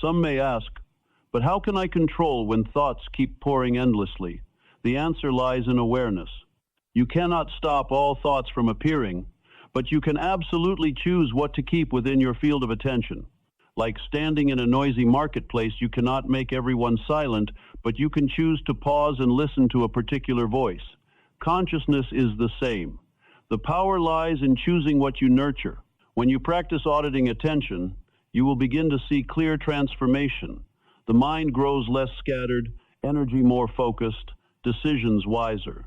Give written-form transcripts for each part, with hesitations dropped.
Some may ask, but how can I control when thoughts keep pouring endlessly? The answer lies in awareness. You cannot stop all thoughts from appearing, but you can absolutely choose what to keep within your field of attention. Like standing in a noisy marketplace, you cannot make everyone silent, but you can choose to pause and listen to a particular voice. Consciousness is the same. The power lies in choosing what you nurture. When you practice auditing attention, you will begin to see clear transformation. The mind grows less scattered, energy more focused, decisions wiser.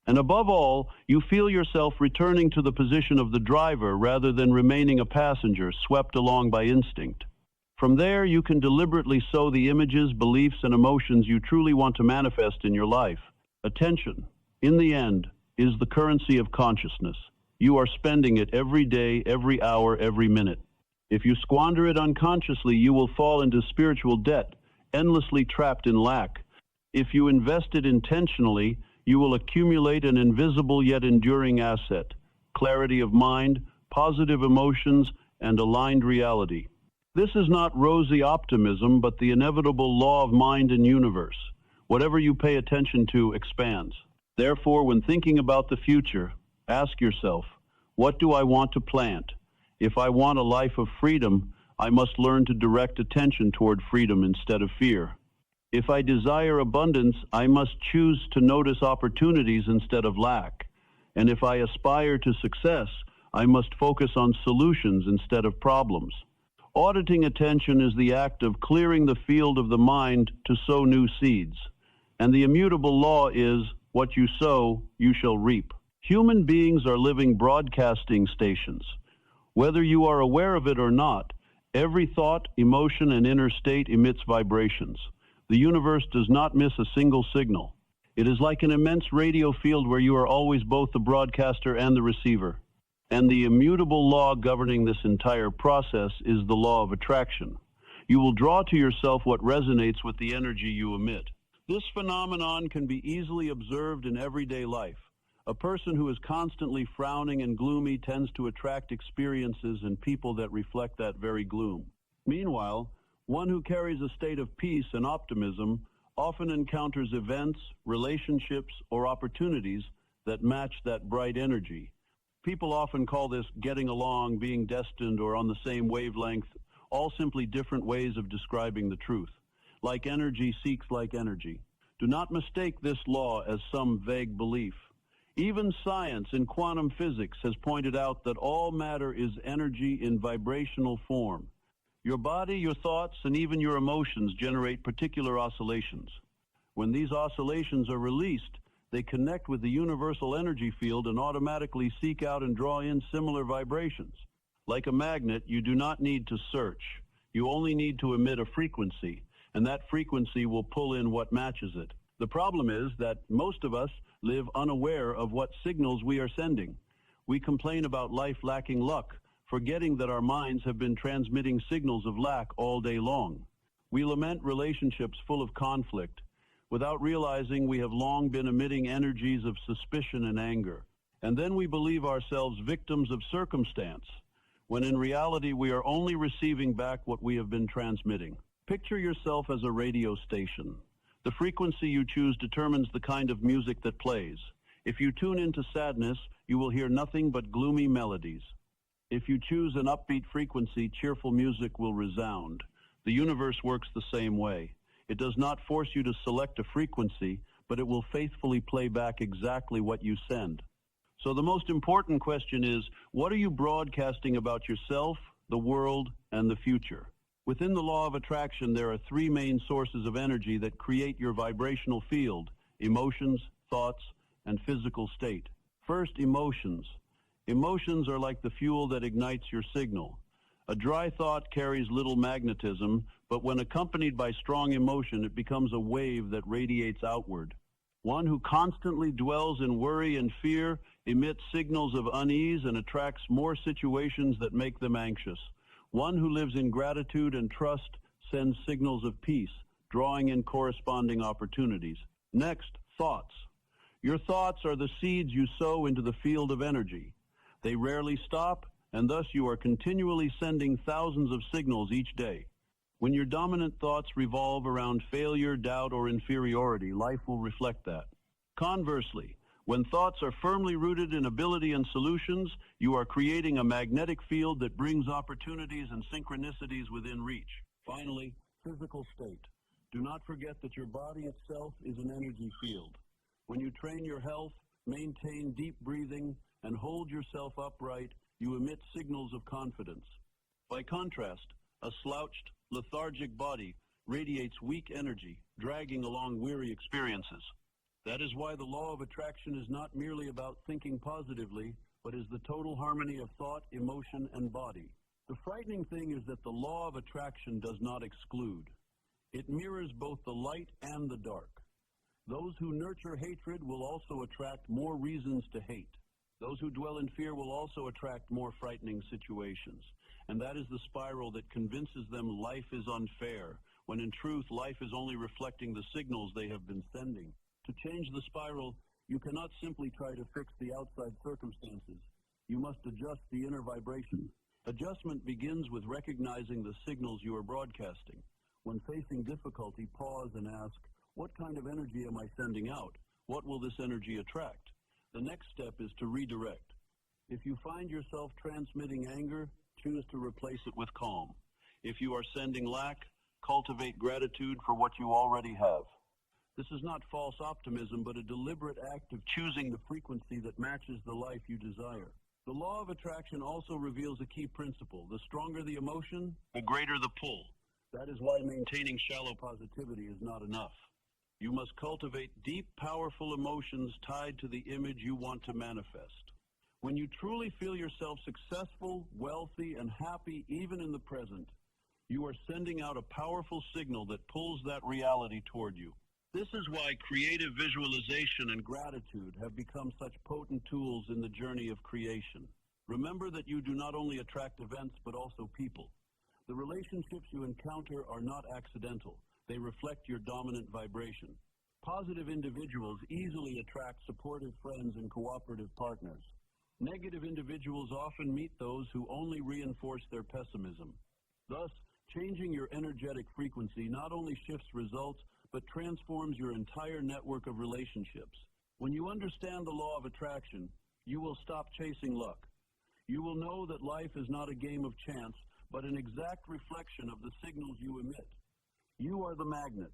And above all, you feel yourself returning to the position of the driver rather than remaining a passenger swept along by instinct. From there, you can deliberately sow the images, beliefs, and emotions you truly want to manifest in your life. Attention, in the end, is the currency of consciousness. You are spending it every day, every hour, every minute. If you squander it unconsciously, you will fall into spiritual debt, endlessly trapped in lack. If you invest it intentionally, you will accumulate an invisible yet enduring asset: clarity of mind, positive emotions, and aligned reality. This is not rosy optimism, but the inevitable law of mind and universe. Whatever you pay attention to expands. Therefore, when thinking about the future, ask yourself, what do I want to plant? If I want a life of freedom, I must learn to direct attention toward freedom instead of fear. If I desire abundance, I must choose to notice opportunities instead of lack. And if I aspire to success, I must focus on solutions instead of problems. Auditing attention is the act of clearing the field of the mind to sow new seeds. And the immutable law is, what you sow, you shall reap. Human beings are living broadcasting stations. Whether you are aware of it or not, every thought, emotion, and inner state emits vibrations. The universe does not miss a single signal. It is like an immense radio field where you are always both the broadcaster and the receiver. And the immutable law governing this entire process is the law of attraction. You will draw to yourself what resonates with the energy you emit. This phenomenon can be easily observed in everyday life. A person who is constantly frowning and gloomy tends to attract experiences and people that reflect that very gloom. Meanwhile, one who carries a state of peace and optimism often encounters events, relationships, or opportunities that match that bright energy. People often call this getting along, being destined, or on the same wavelength, all simply different ways of describing the truth. Like energy seeks like energy. Do not mistake this law as some vague belief. Even science in quantum physics has pointed out that all matter is energy in vibrational form. Your body, your thoughts, and even your emotions generate particular oscillations. When these oscillations are released, they connect with the universal energy field and automatically seek out and draw in similar vibrations. Like a magnet, you do not need to search. You only need to emit a frequency, and that frequency will pull in what matches it. The problem is that most of us live unaware of what signals we are sending. We complain about life lacking luck, forgetting that our minds have been transmitting signals of lack all day long. We lament relationships full of conflict, without realizing we have long been emitting energies of suspicion and anger. And then we believe ourselves victims of circumstance, when in reality we are only receiving back what we have been transmitting. Picture yourself as a radio station. The frequency you choose determines the kind of music that plays. If you tune into sadness, you will hear nothing but gloomy melodies. If you choose an upbeat frequency, cheerful music will resound. The universe works the same way. It does not force you to select a frequency, but it will faithfully play back exactly what you send. So the most important question is, what are you broadcasting about yourself, the world, and the future? Within the law of attraction, there are three main sources of energy that create your vibrational field: emotions, thoughts, and physical state. First, emotions. Emotions are like the fuel that ignites your signal. A dry thought carries little magnetism, but when accompanied by strong emotion, it becomes a wave that radiates outward. One who constantly dwells in worry and fear emits signals of unease and attracts more situations that make them anxious. One who lives in gratitude and trust sends signals of peace, drawing in corresponding opportunities. Next, thoughts. Your thoughts are the seeds you sow into the field of energy. They rarely stop, and thus you are continually sending thousands of signals each day. When your dominant thoughts revolve around failure, doubt, or inferiority, life will reflect that. Conversely, when thoughts are firmly rooted in ability and solutions, you are creating a magnetic field that brings opportunities and synchronicities within reach. Finally, physical state. Do not forget that your body itself is an energy field. When you train your health, maintain deep breathing, and hold yourself upright, you emit signals of confidence. By contrast, a slouched, lethargic body radiates weak energy, dragging along weary experiences. That is why the law of attraction is not merely about thinking positively, but is the total harmony of thought, emotion, and body. The frightening thing is that the law of attraction does not exclude. It mirrors both the light and the dark. Those who nurture hatred will also attract more reasons to hate. Those who dwell in fear will also attract more frightening situations. And that is the spiral that convinces them life is unfair, when in truth life is only reflecting the signals they have been sending. To change the spiral, you cannot simply try to fix the outside circumstances. You must adjust the inner vibration. Adjustment begins with recognizing the signals you are broadcasting. When facing difficulty, pause and ask, what kind of energy am I sending out? What will this energy attract? The next step is to redirect. If you find yourself transmitting anger, choose to replace it with calm. If you are sending lack, cultivate gratitude for what you already have. This is not false optimism, but a deliberate act of choosing the frequency that matches the life you desire. The law of attraction also reveals a key principle. The stronger the emotion, the greater the pull. That is why maintaining shallow positivity is not enough. You must cultivate deep, powerful emotions tied to the image you want to manifest. When you truly feel yourself successful, wealthy, and happy even in the present, you are sending out a powerful signal that pulls that reality toward you. This is why creative visualization and gratitude have become such potent tools in the journey of creation. Remember that you do not only attract events, but also people. The relationships you encounter are not accidental. They reflect your dominant vibration. Positive individuals easily attract supportive friends and cooperative partners. Negative individuals often meet those who only reinforce their pessimism. Thus, changing your energetic frequency not only shifts results, but transforms your entire network of relationships. When you understand the law of attraction, you will stop chasing luck. You will know that life is not a game of chance, but an exact reflection of the signals you emit. You are the magnet.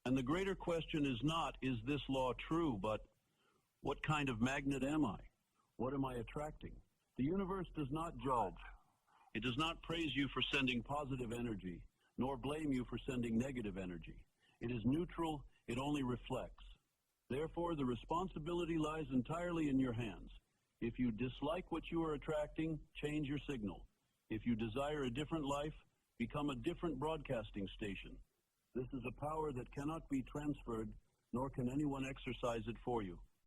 And the greater question is not, is this law true, but what kind of magnet am I? What am I attracting? The universe does not judge. It does not praise you for sending positive energy, nor blame you for sending negative energy. It is neutral, it only reflects. Therefore, the responsibility lies entirely in your hands. If you dislike what you are attracting, change your signal. If you desire a different life, become a different broadcasting station. This is a power that cannot be transferred, nor can anyone exercise it for you.